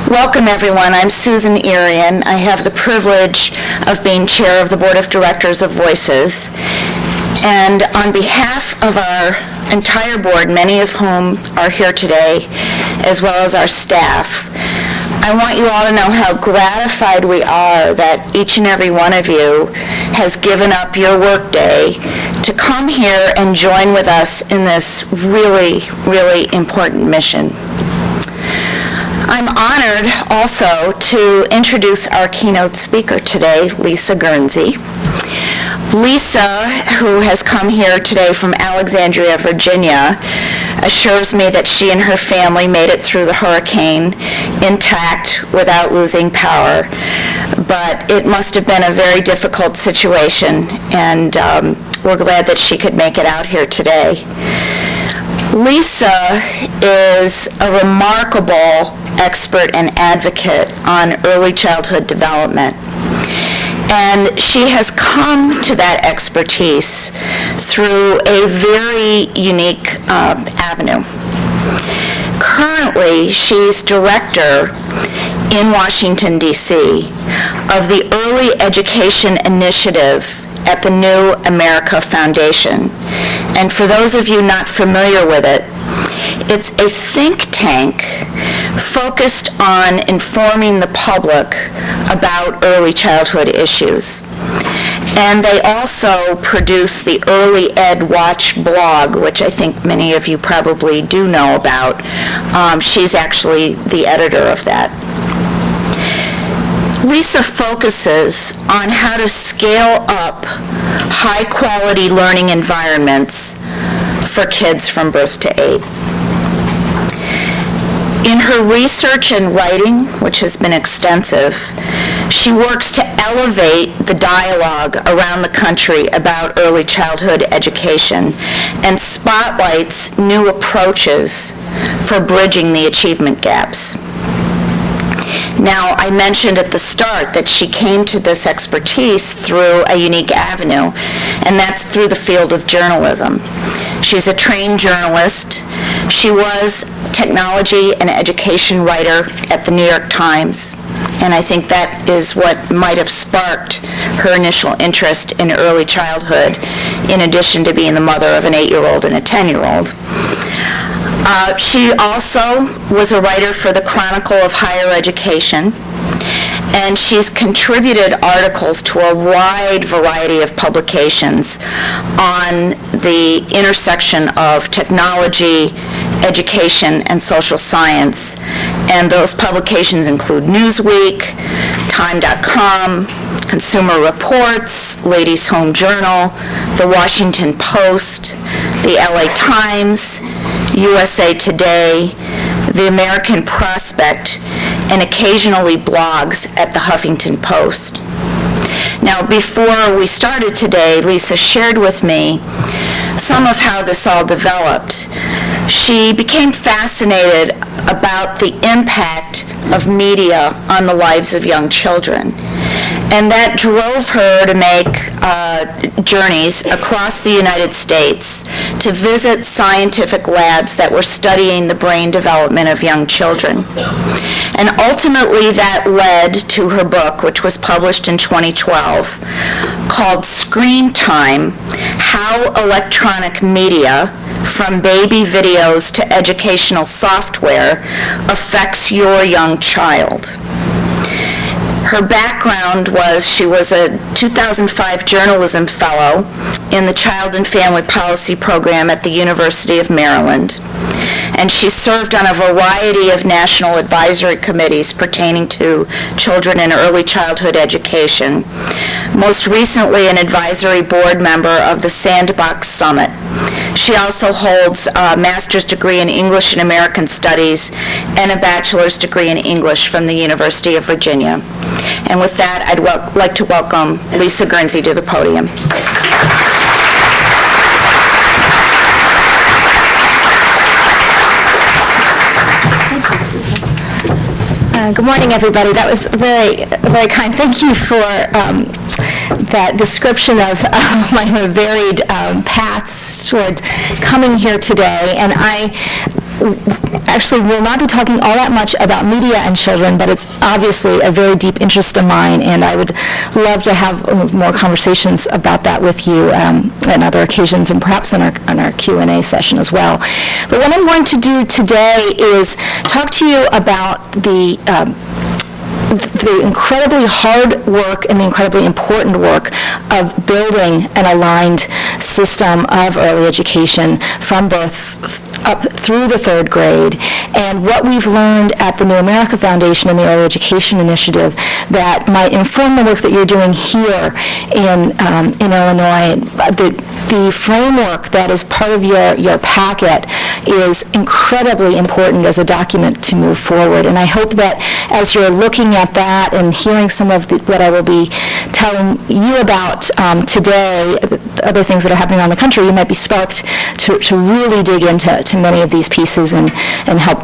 Welcome, everyone. I'm Susan Irian. I have the privilege of being chair of the Board of Directors of Voices. And on behalf of our entire board, many of whom are here today, as well as our staff, I want you all to know how gratified we are that each and every one of you has given up your workday to come here and join with us in this really, really important mission. I'm honored also to introduce our keynote speaker today, Lisa Guernsey. Lisa, who has come here today from Alexandria, Virginia, assures me that she and her family made it through the hurricane intact without losing power. But it must have been a very difficult situation, and we're glad that she could make it out here today. Lisa is a remarkable expert and advocate on early childhood development. And she has come to that expertise through a very unique avenue. Currently, she's director in Washington, D.C. of the Early Education Initiative at the New America Foundation. And for those of you not familiar with it, it's a think tank focused on informing the public about early childhood issues. And they also produce the Early Ed Watch blog, which I think many of you probably do know about. She's actually the editor of that. Lisa focuses on how to scale up high-quality learning environments for kids from birth to 8. In her research and writing, which has been extensive, she works to elevate the dialogue around the country about early childhood education and spotlights new approaches for bridging the achievement gaps. Now, I mentioned at the start that she came to this expertise through a unique avenue, and that's through the field of journalism. She's a trained journalist. She was technology and education writer at the New York Times, and I think that is what might have sparked her initial interest in early childhood, in addition to being the mother of an 8-year-old and a 10-year-old. She also was a writer for the Chronicle of Higher Education, and she's contributed articles to a wide variety of publications on the intersection of technology, education, and social science. And those publications include Newsweek, Time.com, Consumer Reports, Ladies' Home Journal, The Washington Post, the LA Times, USA Today, The American Prospect, and occasionally blogs at the Huffington Post. Now, before we started today, Lisa shared with me some of how this all developed. She became fascinated about the impact of media on the lives of young children. And that drove her to make journeys across the United States to visit scientific labs that were studying the brain development of young children. And ultimately that led to her book, which was published in 2012, called Screen Time: How Electronic Media, From Baby Videos to Educational Software, Affects Your Young Child. Her background was she was a 2005 journalism fellow in the Child and Family Policy Program at the University of Maryland. And she served on a variety of national advisory committees pertaining to children and early childhood education. Most recently, an advisory board member of the Sandbox Summit. She also holds a master's degree in English and American Studies and a bachelor's degree in English from the University of Virginia. And with that, I'd like to welcome Lisa Guernsey to the podium. Good morning, everybody. That was very, very kind. Thank you for that description of my varied paths toward coming here today. And I actually will not be talking all that much about media and children, but it's obviously a very deep interest of mine, and I would love to have more conversations about that with you on other occasions, and perhaps on our Q&A session as well. But what I'm going to do today is talk to you about the incredibly hard work and the incredibly important work of building an aligned system of early education from birth up through the third grade, and what we've learned at the New America Foundation and the Early Education Initiative that might inform the work that you're doing here in Illinois. The framework that is part of your packet is incredibly important as a document to move forward, and I hope that as you're looking at that and hearing some of what I will be telling you about today, other things that are happening around the country, you might be sparked to really dig into many of these pieces and help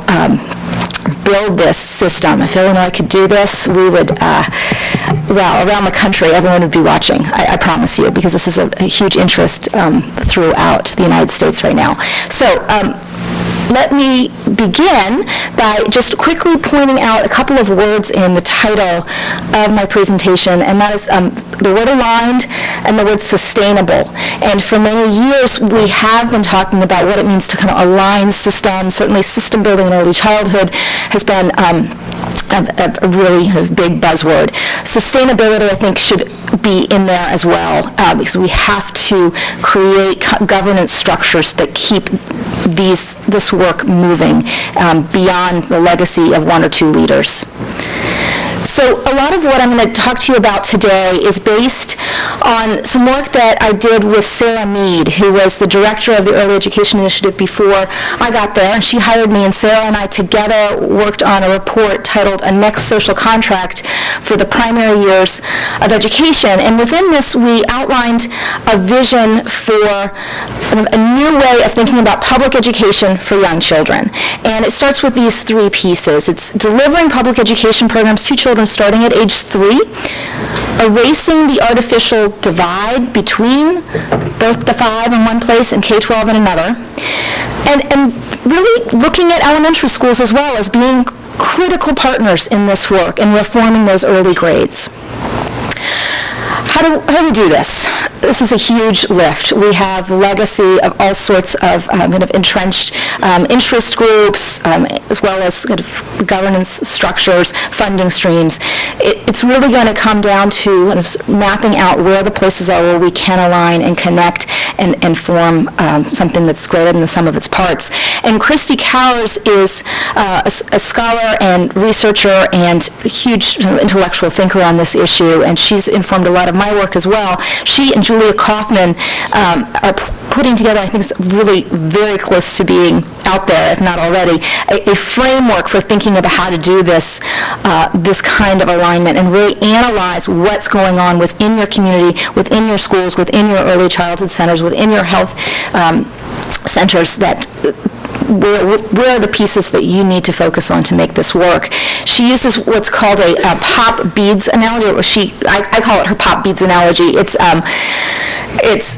build this system. If Illinois could do this, we would, around the country, everyone would be watching, I promise you, because this is a huge interest throughout the United States right now. So let me begin by just quickly pointing out a couple of words in the title of my presentation, and that is the word aligned and the word sustainable. And for many years, we have been talking about what it means to kind of align systems. Certainly, system building in early childhood has been a really big buzzword. Sustainability, I think, should be in there as well, because we have to create governance structures that keep this work moving beyond the legacy of one or two leaders. So a lot of what I'm going to talk to you about today is based on some work that I did with Sarah Mead, who was the director of the Early Education Initiative before I got there, and she hired me, and Sarah and I together worked on a report titled A Next Social Contract for the Primary Years of Education. And within this, we outlined a vision for a new way of thinking about public education for young children. And it starts with these three pieces. It's delivering public education programs to children starting at age 3, erasing the artificial divide between birth to 5 in one place and K-12 in another, and really looking at elementary schools as well as being critical partners in this work and reforming those early grades. How do we do this? This is a huge lift. We have legacy of all sorts of kind of entrenched interest groups, as well as kind of governance structures, funding streams. It's really going to come down to kind of mapping out where the places are where we can align and connect and form something that's greater than the sum of its parts. And Christy Cowers is a scholar and researcher and huge intellectual thinker on this issue, and she's informed a lot of my work as well. She and Julia Kaufman are putting together, I think it's really very close to being out there, if not already, a framework for thinking about how to do this kind of alignment and really analyze what's going on within your community, within your schools, within your early childhood centers, within your health centers, that where are the pieces that you need to focus on to make this work. She uses what's called a pop beads analogy, or I call it her pop beads analogy. It's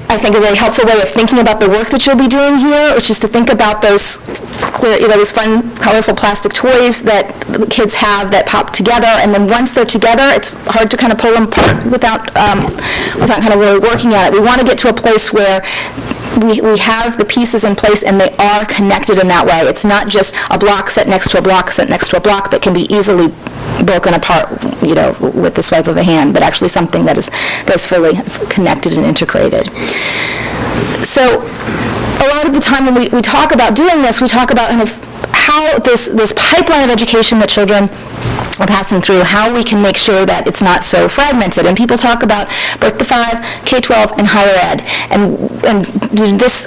I think, a really helpful way of thinking about the work that you'll be doing here, which is to think about those clear, those fun, colorful plastic toys that the kids have that pop together, and then once they're together, it's hard to kind of pull them apart without kind of really working at it. We want to get to a place where we have the pieces in place and they are connected in that way. It's not just a block set next to a block set next to a block that can be easily broken apart, with the swipe of a hand, but actually something that's fully connected and integrated. So a lot of the time when we talk about doing this, we talk about kind of how this pipeline of education that children are passing through, how we can make sure that it's not so fragmented. And people talk about birth to 5, K-12, and higher ed. And this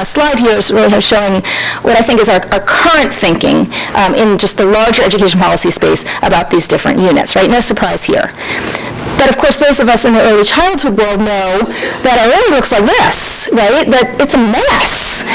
slide here is really showing what I think is our current thinking in just the larger education policy space about these different units, right? No surprise here. But of course, those of us in the early childhood world know that our area looks like this, right? That it's a mess.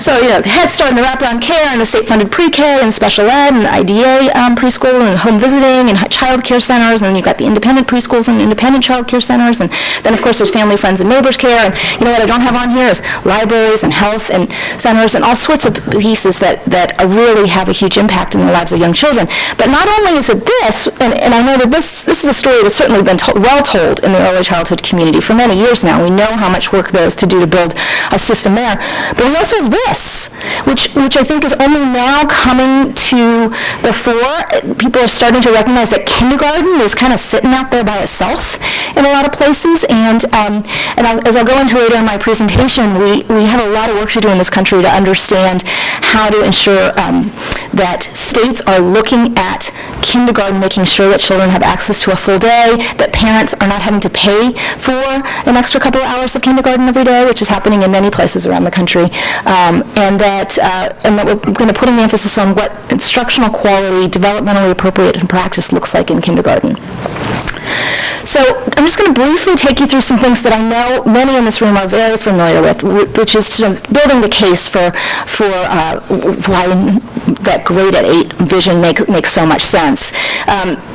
So, the Head Start and the wraparound care and the state-funded pre-K and special ed and IDA preschool and home visiting and child care centers, and you've got the independent preschools and independent child care centers, and then, of course, there's family, friends, and neighbors care, and what I don't have on here is libraries and health and centers and all sorts of pieces that really have a huge impact in the lives of young children. But not only is it this, and I know that this is a story that's certainly been well told in the early childhood community for many years now. We know how much work there is to do to build a system there. But we also have this, which I think is only now coming to the fore. People are starting to recognize that kindergarten is kind of sitting out there by itself in a lot of places. And as I'll go into later in my presentation, we have a lot of work to do in this country to understand how to ensure that states are looking at kindergarten, making sure that children have access to a full day, that parents are not having to pay for an extra couple of hours of kindergarten every day, which is happening in many places around the country, and that we're going to put an emphasis on what instructional quality, developmentally appropriate in practice looks like in kindergarten. So I'm just going to briefly take you through some things that I know many in this room are very familiar with, which is sort of building the case for why that grade at 8 vision makes so much sense.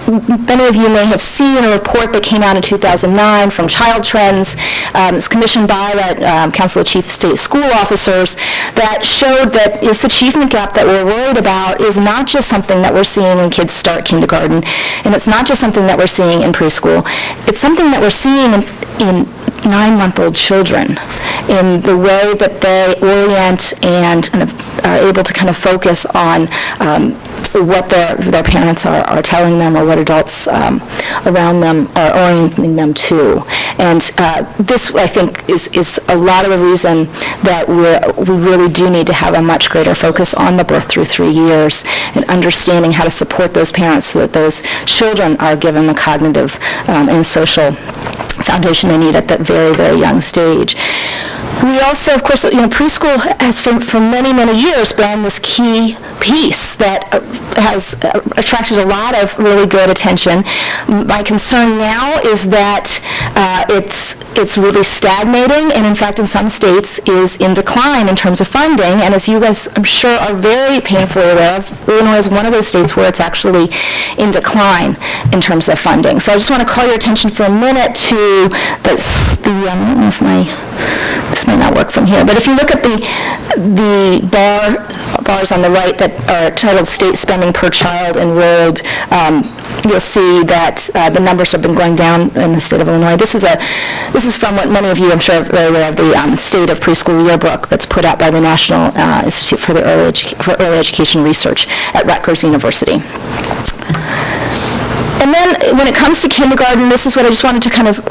Many of you may have seen a report that came out in 2009 from Child Trends. It's commissioned by the Council of Chief State School Officers that showed that this achievement gap that we're worried about is not just something that we're seeing when kids start kindergarten, and it's not just something that we're seeing in preschool. It's something that we're seeing in 9-month-old children, in the way that they orient and are able to kind of focus on what their parents are telling them or what adults around them are orienting them to. And this, I think, is a lot of the reason that we really do need to have a much greater focus on the birth through 3 years and understanding how to support those parents so that those children are given the cognitive and social foundation they need at that very, very young stage. We also, of course, preschool has for many, many years been this key piece that has attracted a lot of really good attention. My concern now is that it's really stagnating, and in fact, in some states, is in decline in terms of funding. And as you guys, I'm sure, are very painfully aware of, Illinois is one of those states where it's actually in decline in terms of funding. So I just want to call your attention for a minute to I don't know if this might not work from here, but if you look at the bars on the right that are titled State Spending Per Child Enrolled, you'll see that the numbers have been going down in the state of Illinois. This is from what many of you, I'm sure, are very aware of, the State of Preschool Yearbook that's put out by the National Institute for Early Education Research at Rutgers University. And then when it comes to kindergarten, this is what I just wanted to kind of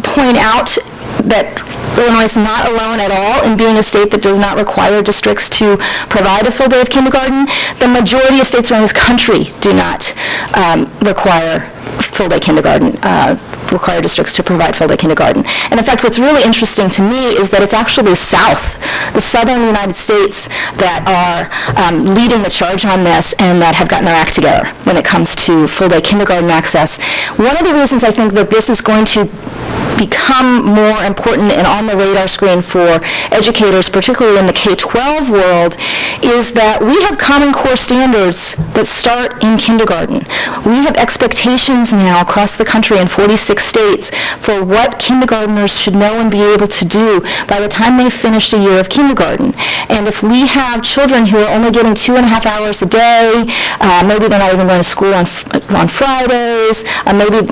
point out, that Illinois is not alone at all in being a state that does not require districts to provide a full day of kindergarten. The majority of states around this country do not require full-day kindergarten, require districts to provide full-day kindergarten. And in fact, what's really interesting to me is that it's actually the southern United States that are leading the charge on this and that have gotten their act together when it comes to full-day kindergarten access. One of the reasons I think that this is going to become more important and on the radar screen for educators, particularly in the K-12 world, is that we have Common Core standards that start in kindergarten. We have expectations now across the country in 46 states for what kindergartners should know and be able to do by the time they've finished a year of kindergarten. And if we have children who are only getting 2.5 hours a day, maybe they're not even going to school on Fridays, maybe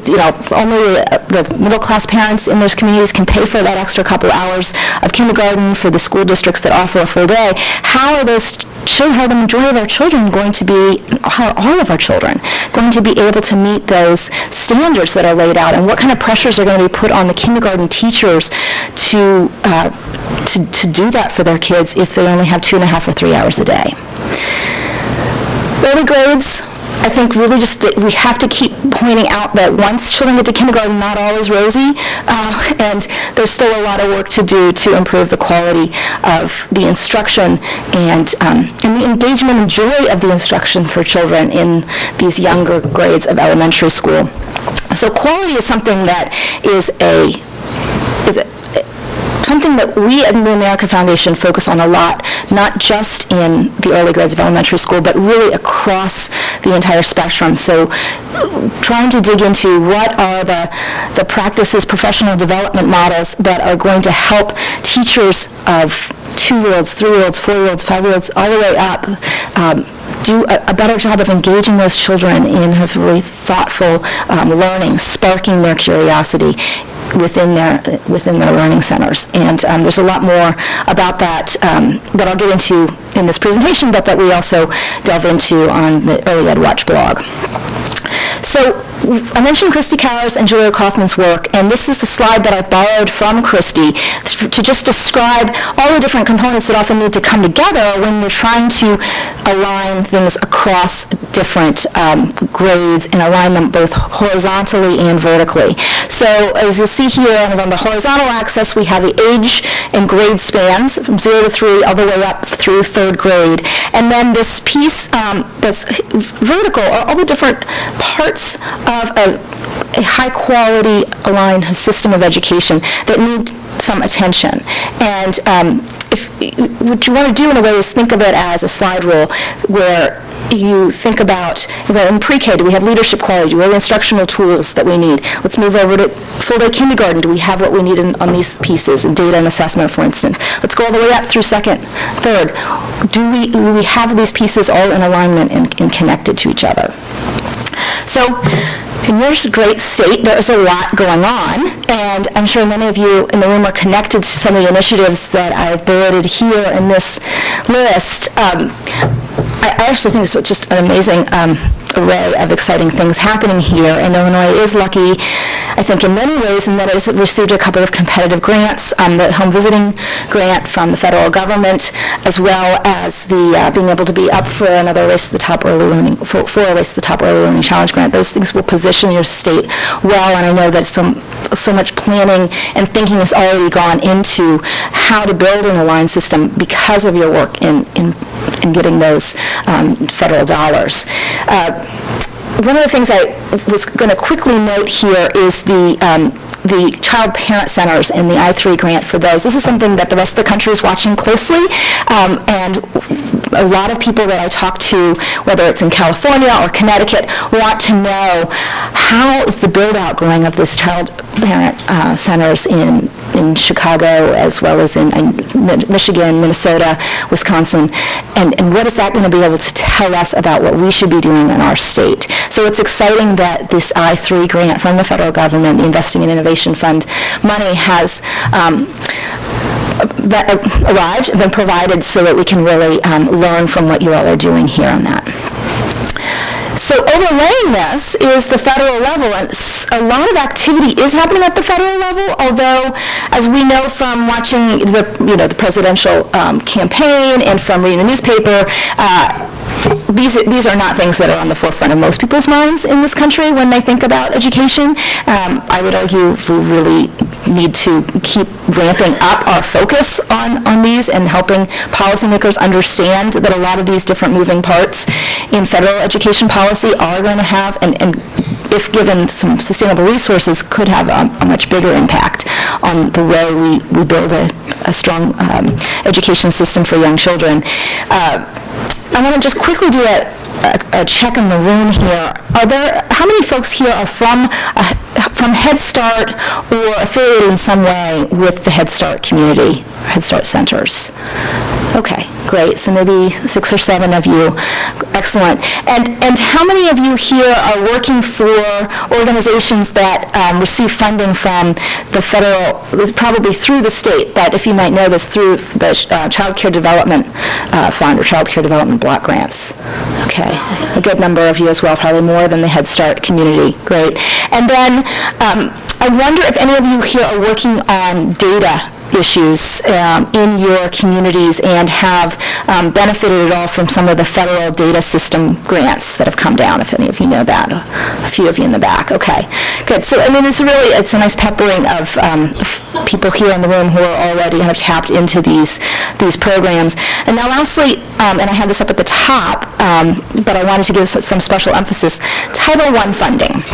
only the middle-class parents in those communities can pay for that extra couple hours of kindergarten for the school districts that offer a full day. How are the majority of our children going to be, how are all of our children going to be able to meet those standards that are laid out, and what kind of pressures are going to be put on the kindergarten teachers to do that for their kids if they only have 2.5 or 3 hours a day? Early grades, I think really we have to keep pointing out that once children get to kindergarten, not all is rosy, and there's still a lot of work to do to improve the quality of the instruction and the engagement and joy of the instruction for children in these younger grades of elementary school. So quality is something that is something that we at the New America Foundation focus on a lot, not just in the early grades of elementary school, but really across the entire spectrum. So trying to dig into what are the practices, professional development models that are going to help teachers of 2-year-olds, 3-year-olds, 4-year-olds, 5-year-olds, all the way up, do a better job of engaging those children in a really thoughtful learning, sparking their curiosity within their learning centers. And there's a lot more about that that I'll get into in this presentation, but that we also delve into on the Early Ed Watch blog. So I mentioned Christy Cowers and Julia Kaufman's work, and this is a slide that I borrowed from Christy to just describe all the different components that often need to come together when you're trying to align things across different grades and align them both horizontally and vertically. So as you'll see here on the horizontal axis, we have the age and grade spans from 0 to 3 all the way up through 3rd grade. And then this piece that's vertical are all the different parts of a high-quality aligned system of education that need some attention. And what you want to do in a way is think of it as a slide rule where you think about, in pre-K, do we have leadership quality? Do we have instructional tools that we need? Let's move over to full-day kindergarten. Do we have what we need on these pieces, in data and assessment, for instance? Let's go all the way up through 2nd, 3rd. Do we have these pieces all in alignment and connected to each other? So in your great state, there's a lot going on, and I'm sure many of you in the room are connected to some of the initiatives that I've bulleted here in this list. I actually think it's just an amazing array of exciting things happening here, and Illinois is lucky, I think, in many ways, in that it's received a couple of competitive grants, the home visiting grant from the federal government, as well as the being able to be up for another Race to the Top Early Learning, for a Race to the Top Early Learning Challenge grant. Those things will position your state well, and I know that so much planning and thinking has already gone into how to build an aligned system because of your work in getting those federal dollars. One of the things I was going to quickly note here is the child parent centers and the I3 grant for those. This is something that the rest of the country is watching closely, and a lot of people that I talk to, whether it's in California or Connecticut, want to know how is the build-out going of this child parent centers in Chicago, as well as in Michigan, Minnesota, Wisconsin, and what is that going to be able to tell us about what we should be doing in our state? So it's exciting that this I3 grant from the federal government, the Investing in Innovation Fund money, has arrived and been provided so that we can really learn from what you all are doing here on that. So overlaying this is the federal level, and a lot of activity is happening at the federal level, although, as we know from watching the presidential campaign and from reading the newspaper, these are not things that are on the forefront of most people's minds in this country when they think about education. I would argue we really need to keep ramping up our focus on these and helping policymakers understand that a lot of these different moving parts in federal education policy are going to have, and if given some sustainable resources, could have a much bigger impact on the way we build a strong education system for young children. I want to just quickly do a check in the room here. How many folks here are from Head Start or affiliated in some way with the Head Start community, Head Start centers? Okay, great. So maybe 6 or 7 of you. Excellent. And how many of you here are working for organizations that receive funding from the federal, probably through the state, but if you might know this, through the Child Care Development Fund or Child Care Development Block Grants? Okay, a good number of you as well, probably more than the Head Start community. Great. And then I wonder if any of you here are working on data issues in your communities and have benefited at all from some of the federal data system grants that have come down, if any of you know that. A few of you in the back. Okay, good. So, I mean, it's a nice peppering of people here in the room who are already kind of tapped into these programs. And now lastly, and I have this up at the top, but I wanted to give some special emphasis, Title I funding.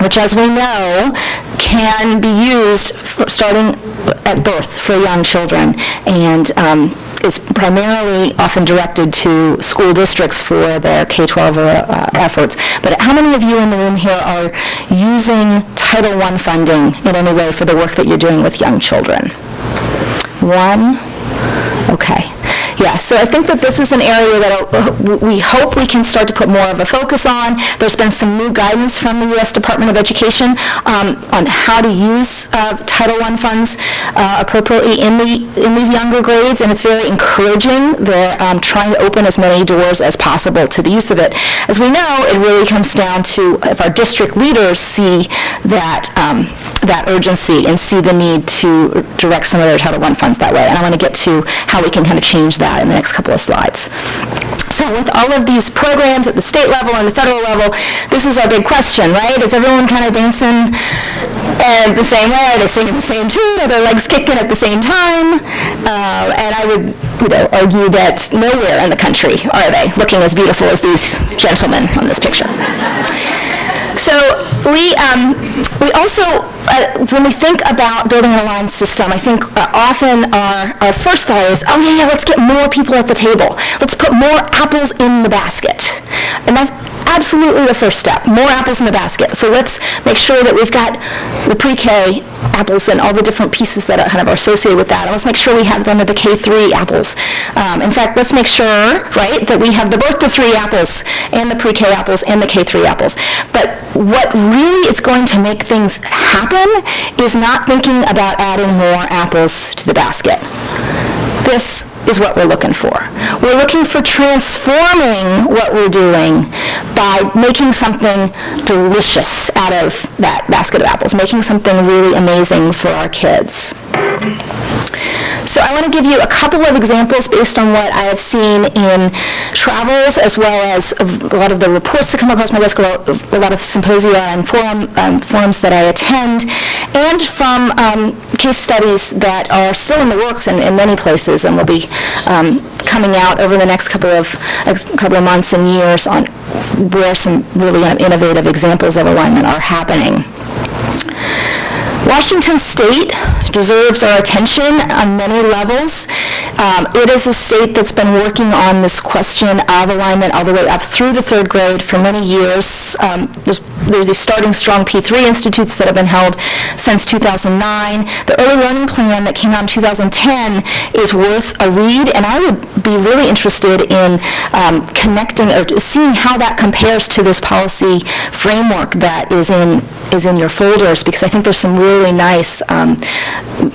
which, as we know, can be used starting at birth for young children, and is primarily often directed to school districts for their K-12 efforts. But how many of you in the room here are using Title I funding in any way for the work that you're doing with young children? One? Okay. Yeah, so I think that this is an area that we hope we can start to put more of a focus on. There's been some new guidance from the U.S. Department of Education on how to use Title I funds appropriately in these younger grades, and it's very encouraging. They're trying to open as many doors as possible to the use of it. As we know, it really comes down to if our district leaders see that urgency and see the need to direct some of their Title I funds that way. And I want to get to how we can kind of change that in the next couple of slides. So with all of these programs at the state level and the federal level, this is our big question, right? Is everyone kind of dancing the same way? Are they singing the same tune? Are their legs kicking at the same time? And I would argue that nowhere in the country are they looking as beautiful as these gentlemen on this picture. So we also, when we think about building an aligned system, I think often our first thought is, oh yeah, let's get more people at the table. Let's put more apples in the basket. And that's absolutely the first step, more apples in the basket. So let's make sure that we've got the pre-K apples and all the different pieces that are associated with that. And let's make sure we have them at the K3 apples. In fact, let's make sure, right, that we have the birth to 3 apples and the pre-K apples and the K3 apples. But what really is going to make things happen is not thinking about adding more apples to the basket. This is what we're looking for. We're looking for transforming what we're doing by making something delicious out of that basket of apples, making something really amazing for our kids. So I want to give you a couple of examples based on what I have seen in travels, as well as a lot of the reports that come across my desk, a lot of symposia and forums that I attend, and from case studies that are still in the works in many places and will be coming out over the next couple of months and years on where some really innovative examples of alignment are happening. Washington State deserves our attention on many levels. It is a state that's been working on this question of alignment all the way up through the 3rd grade for many years. There's these Starting Strong P3 institutes that have been held since 2009. The early learning plan that came out in 2010 is worth a read, and I would be really interested in connecting or seeing how that compares to this policy framework that is in your folders, because I think there's some really nice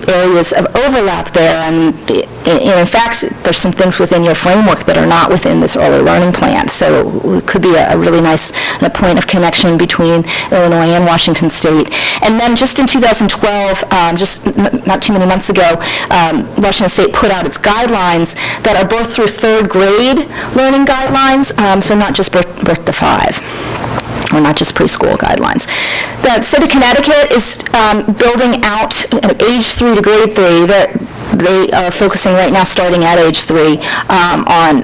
areas of overlap there, and in fact, there's some things within your framework that are not within this early learning plan. So it could be a really nice point of connection between Illinois and Washington State. And then just in 2012, just not too many months ago, Washington State put out its guidelines that are birth through 3rd grade learning guidelines, so not just birth to 5. Or not just preschool guidelines. The state of Connecticut is building out age 3 to grade 3. They are focusing right now, starting at age 3, on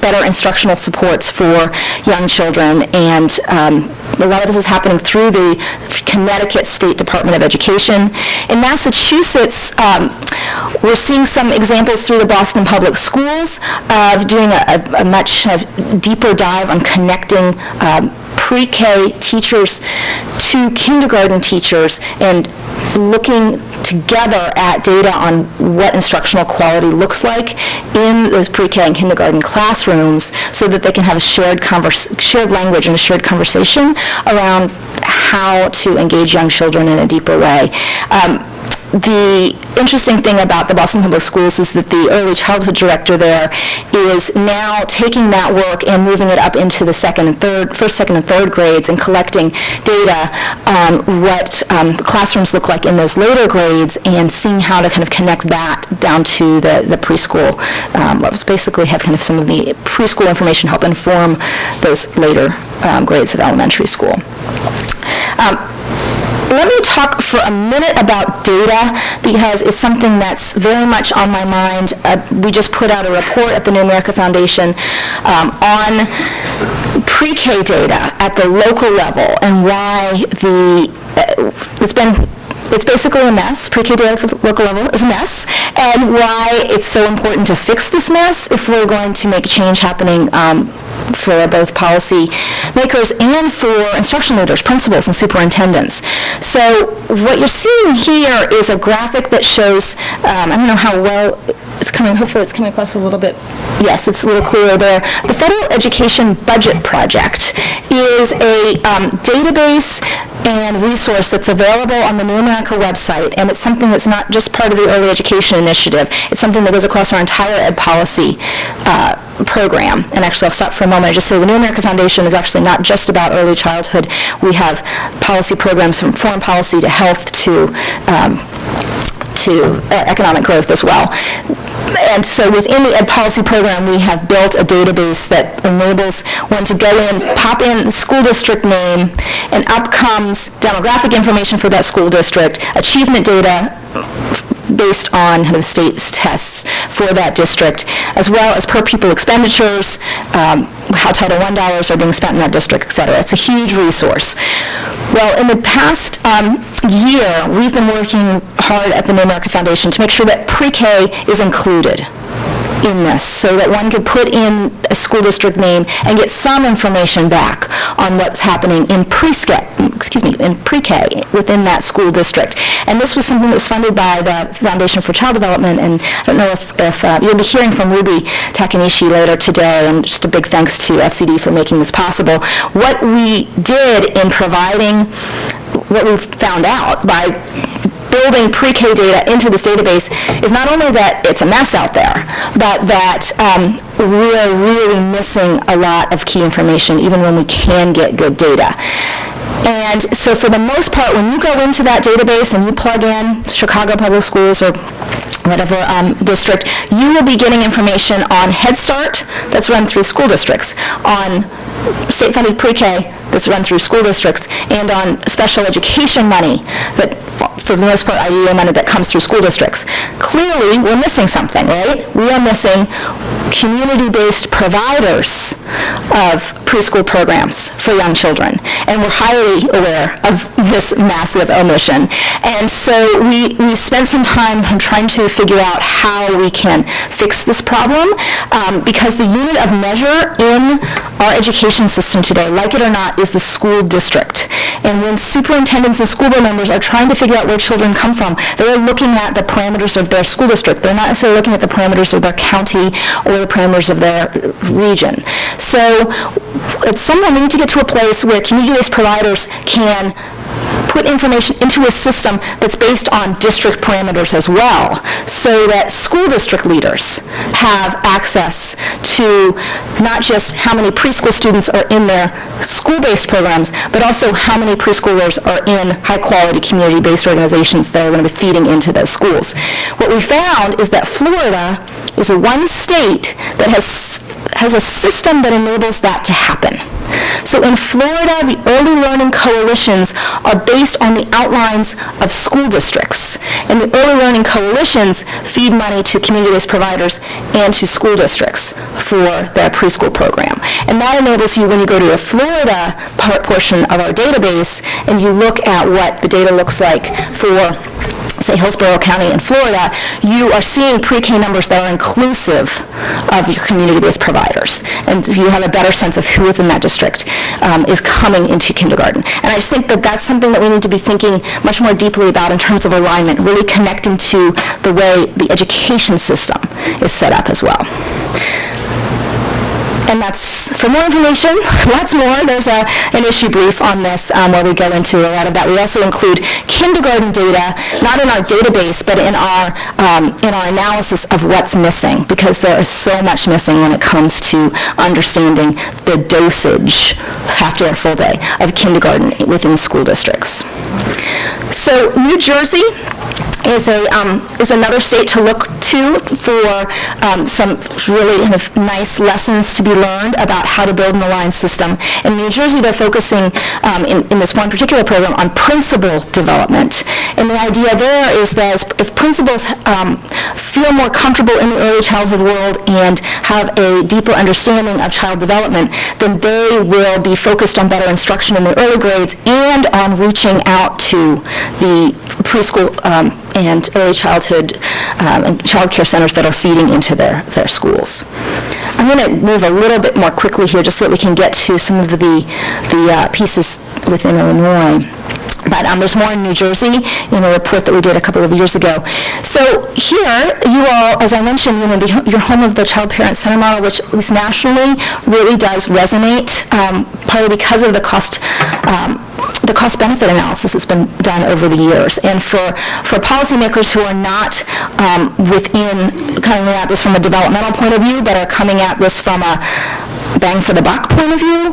better instructional supports for young children, and a lot of this is happening through the Connecticut State Department of Education. In Massachusetts, we're seeing some examples through the Boston Public Schools of doing a much deeper dive on connecting pre-K teachers to kindergarten teachers and looking together at data on what instructional quality looks like in those pre-K and kindergarten classrooms, so that they can have a shared language and a shared conversation around how to engage young children in a deeper way. The interesting thing about the Boston Public Schools is that the early childhood director there is now taking that work and moving it up into the first, second, and third grades, and collecting data on what classrooms look like in those later grades, and seeing how to kind of connect that down to the preschool levels. Basically have kind of some of the preschool information help inform those later grades of elementary school. Let me talk for a minute about data, because it's something that's very much on my mind. We just put out a report at the New America Foundation on pre-K data at the local level and why it's basically a mess. Pre-K data at the local level is a mess, and why it's so important to fix this mess if we're going to make change happening for both policy makers and for instruction leaders, principals, and superintendents. So what you're seeing here is a graphic that shows, I don't know how well it's coming, hopefully it's coming across a little bit, yes, it's a little clearer there. The Federal Education Budget Project is a database and resource that's available on the New America website, and it's something that's not just part of the Early Education Initiative. It's something that goes across our entire ed policy program. And actually, I'll stop for a moment and just say the New America Foundation is actually not just about early childhood. We have policy programs from foreign policy to health to economic growth as well. And so within the ed policy program, we have built a database that enables one to go in, pop in the school district name, and up comes demographic information for that school district, achievement data based on the state's tests for that district, as well as per pupil expenditures, how Title I dollars are being spent in that district, et cetera. It's a huge resource. Well, in the past year, we've been working hard at the New America Foundation to make sure that pre-K is included in this, so that one could put in a school district name and get some information back on what's happening in pre-K within that school district. And this was something that was funded by the Foundation for Child Development, and I don't know if you'll be hearing from Ruby Takanishi later today, and just a big thanks to FCD for making this possible. What we did in providing what we found out by building pre-K data into this database is not only that it's a mess out there, but that we're really missing a lot of key information even when we can get good data. And so for the most part, when you go into that database and you plug in Chicago Public Schools or whatever district, you will be getting information on Head Start that's run through school districts, on state-funded pre-K that's run through school districts, and on special education money that, for the most part, IDEA money that comes through school districts. Clearly, we're missing something, right? We are missing community-based providers of preschool programs for young children, and we're highly aware of this massive omission. And so we spent some time trying to figure out how we can fix this problem, because the unit of measure in our education system today, like it or not, is the school district. And when superintendents and school board members are trying to figure out where children come from, they are looking at the parameters of their school district. They're not necessarily looking at the parameters of their county or the parameters of their region. So at some point we need to get to a place where community-based providers can put information into a system that's based on district parameters as well, so that school district leaders have access to not just how many preschool students are in their school-based programs, but also how many preschoolers are in high-quality community-based organizations that are going to be feeding into those schools. What we found is that Florida is one state that has a system that enables that to happen. So in Florida, the early learning coalitions are based on the outlines of school districts. And the early learning coalitions feed money to community-based providers and to school districts for their preschool program. And that enables you, when you go to a Florida portion of our database and you look at what the data looks like for, say, Hillsborough County in Florida, you are seeing pre-K numbers that are inclusive of your community-based providers. And you have a better sense of who within that district is coming into kindergarten. And I just think that that's something that we need to be thinking much more deeply about in terms of alignment, really connecting to the way the education system is set up as well. And that's, for more information, lots more, there's an issue brief on this where we go into a lot of that. We also include kindergarten data, not in our database, but in our analysis of what's missing, because there is so much missing when it comes to understanding the dosage, half day or full day, of kindergarten within school districts. So New Jersey is another state to look to for some really kind of nice lessons to be learned about how to build an aligned system. In New Jersey, they're focusing in this one particular program on principal development. And the idea there is that if principals feel more comfortable in the early childhood world and have a deeper understanding of child development, then they will be focused on better instruction in the early grades and on reaching out to the preschool and early childhood and child care centers that are feeding into their schools. I'm going to move a little bit more quickly here just so that we can get to some of the pieces within Illinois. But there's more in New Jersey in a report that we did a couple of years ago. So here, you all, as I mentioned, your Home of the Child Parent Center model, which at least nationally really does resonate, partly because of the cost-benefit analysis that's been done over the years. And for policymakers who are not coming at this from a developmental point of view, but are coming at this from a bang for the buck point of view,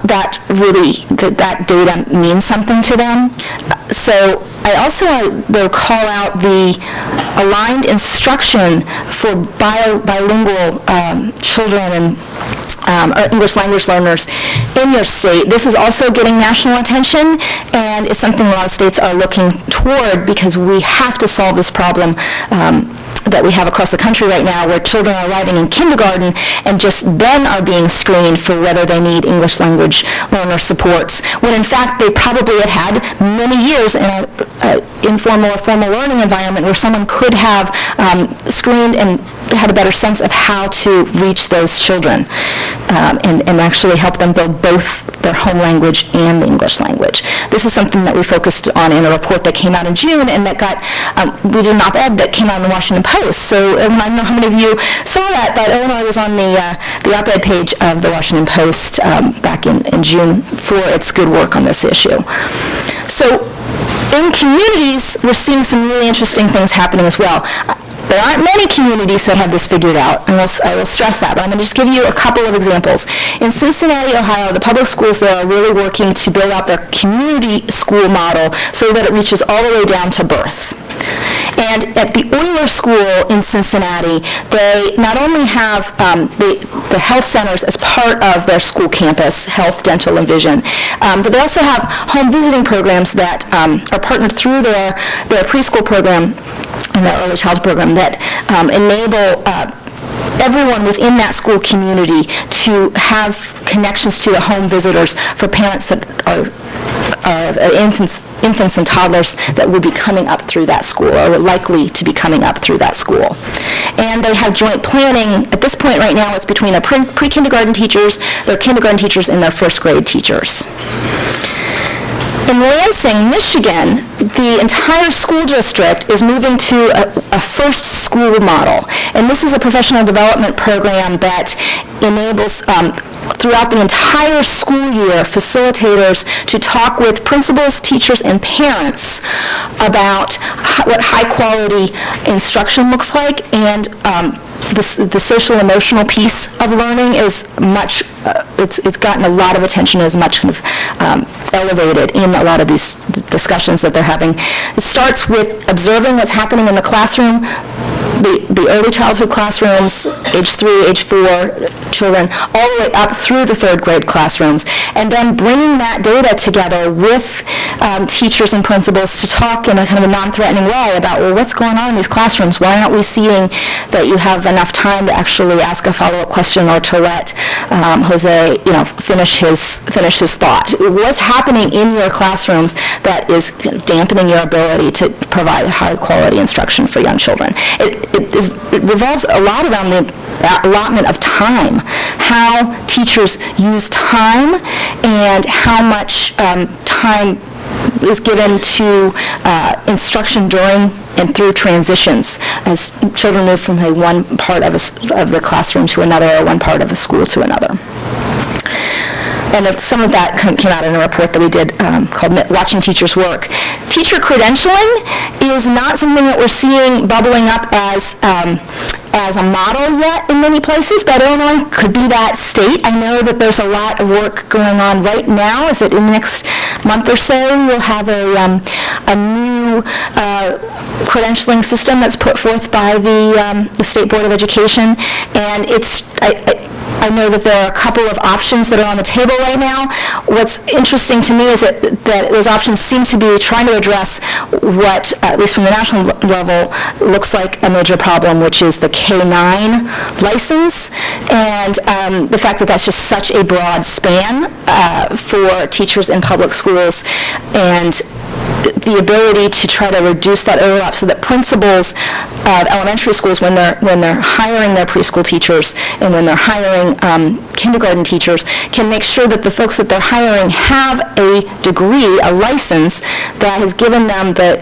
that data means something to them. So I also want to call out the aligned instruction for bilingual children and or English language learners in your state. This is also getting national attention and is something a lot of states are looking toward because we have to solve this problem that we have across the country right now where children are arriving in kindergarten and just then are being screened for whether they need English language learner supports, when in fact they probably had many years in an informal or formal learning environment where someone could have screened and had a better sense of how to reach those children and actually help them build both their home language and the English language. This is something that we focused on in a report that came out in June and that we did an op-ed that came out in the Washington Post. So I don't know how many of you saw that, but Illinois was on the op-ed page of the Washington Post back in June for its good work on this issue. So in communities, we're seeing some really interesting things happening as well. There aren't many communities that have this figured out, and I will stress that, but I'm going to just give you a couple of examples. In Cincinnati, Ohio, the public schools there are really working to build out their community school model so that it reaches all the way down to birth. And at the Euler School in Cincinnati, they not only have the health centers as part of their school campus, health, dental, and vision, but they also have home visiting programs that are partnered through their preschool program and their early childhood program that enable everyone within that school community to have connections to the home visitors for parents that are infants and toddlers that would be coming up through that school or likely to be coming up through that school. And they have joint planning. At this point right now, it's between their pre-kindergarten teachers, their kindergarten teachers, and their first grade teachers. In Lansing, Michigan, the entire school district is moving to a first school model. And this is a professional development program that enables throughout the entire school year facilitators to talk with principals, teachers, and parents about what high-quality instruction looks like, and the social emotional piece of learning is much, it's gotten a lot of attention, is much kind of elevated in a lot of these discussions that they're having. It starts with observing what's happening in the classroom, the early childhood classrooms, age 3, age 4 children, all the way up through the third grade classrooms, and then bringing that data together with teachers and principals to talk in a kind of a non-threatening way about, well, what's going on in these classrooms? Why aren't we seeing that you have enough time to actually ask a follow-up question or to let Jose, finish his thought? What's happening in your classrooms that is kind of dampening your ability to provide high-quality instruction for young children? It revolves a lot around the allotment of time, how teachers use time, and how much time is given to instruction during and through transitions as children move from one part of the classroom to another or one part of the school to another. And some of that came out in a report that we did called Watching Teachers Work. Teacher credentialing is not something that we're seeing bubbling up as a model yet in many places, but Illinois could be that state. I know that there's a lot of work going on right now. Is that in the next month or so, we'll have a new new credentialing system that's put forth by the State Board of Education, and I know that there are a couple of options that are on the table right now. What's interesting to me is that those options seem to be trying to address what, at least from the national level, looks like a major problem, which is the K-9 license, and the fact that that's just such a broad span for teachers in public schools, and the ability to try to reduce that overlap so that principals of elementary schools, when they're hiring their preschool teachers and when they're hiring kindergarten teachers, can make sure that the folks that they're hiring have a degree, a license, that has given them the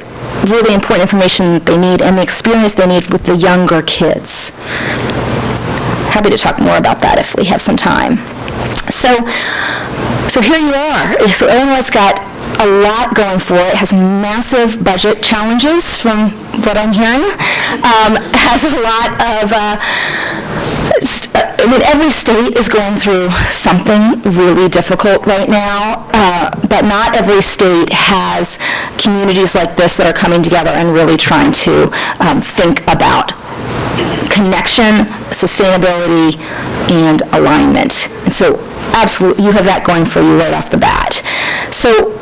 really important information that they need and the experience they need with the younger kids. Happy to talk more about that if we have some time. So here you are. So Illinois' got a lot going for it, has massive budget challenges from what I'm hearing, has a lot of, every state is going through something really difficult right now, but not every state has communities like this that are coming together and really trying to think about connection, sustainability, and alignment. And so absolutely, you have that going for you right off the bat. So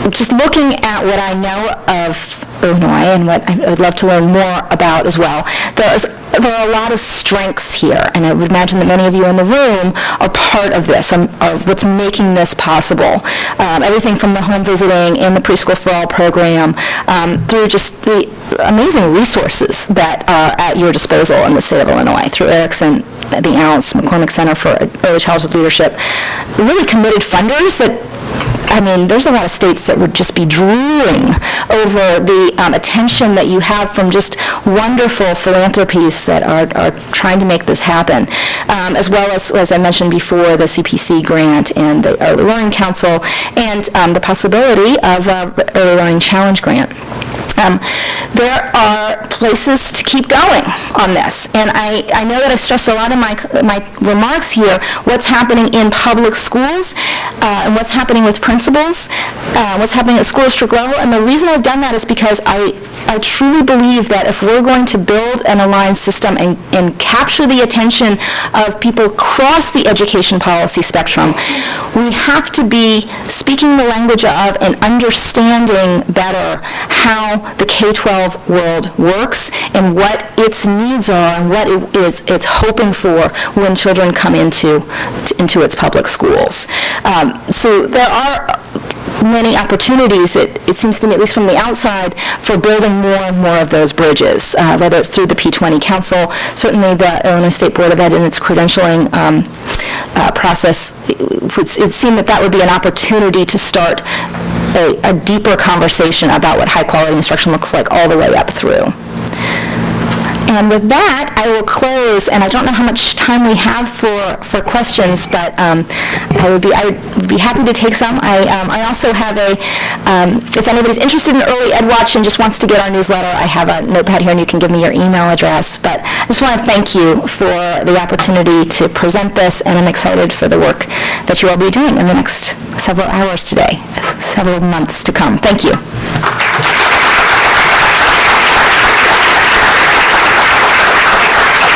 just looking at what I know of Illinois and what I would love to learn more about as well, there are a lot of strengths here, and I would imagine that many of you in the room are part of this, of what's making this possible. Everything from the home visiting and the Preschool for All program, through just the amazing resources that are at your disposal in the state of Illinois, through Erickson, the Ounce, McCormick Center for Early Childhood Leadership, really committed funders that, there's a lot of states that would just be drooling over the attention that you have from just wonderful philanthropies that are trying to make this happen, as well as I mentioned before, the CPC grant and the Early Learning Council, and the possibility of Early Learning Challenge grant. There are places to keep going on this, and I know that I've stressed a lot in my remarks here what's happening in public schools and what's happening with principals, what's happening at school district level, and the reason I've done that is because I truly believe that if we're going to build an aligned system and capture the attention of people across the education policy spectrum, we have to be speaking the language of and understanding better how the K-12 world works and what its needs are and what it's hoping for when children come into its public schools. So there are many opportunities, it seems to me, at least from the outside, for building more and more of those bridges, whether it's through the P20 Council, certainly the Illinois State Board of Ed in its credentialing process. It would seem that would be an opportunity to start a deeper conversation about what high-quality instruction looks like all the way up through. And with that, I will close, and I don't know how much time we have for questions, but I would be happy to take some. I also have if anybody's interested in Early Ed Watch and just wants to get our newsletter, I have a notepad here, and you can give me your email address. But I just want to thank you for the opportunity to present this, and I'm excited for the work that you will be doing in the next several hours today, several months to come. Thank you.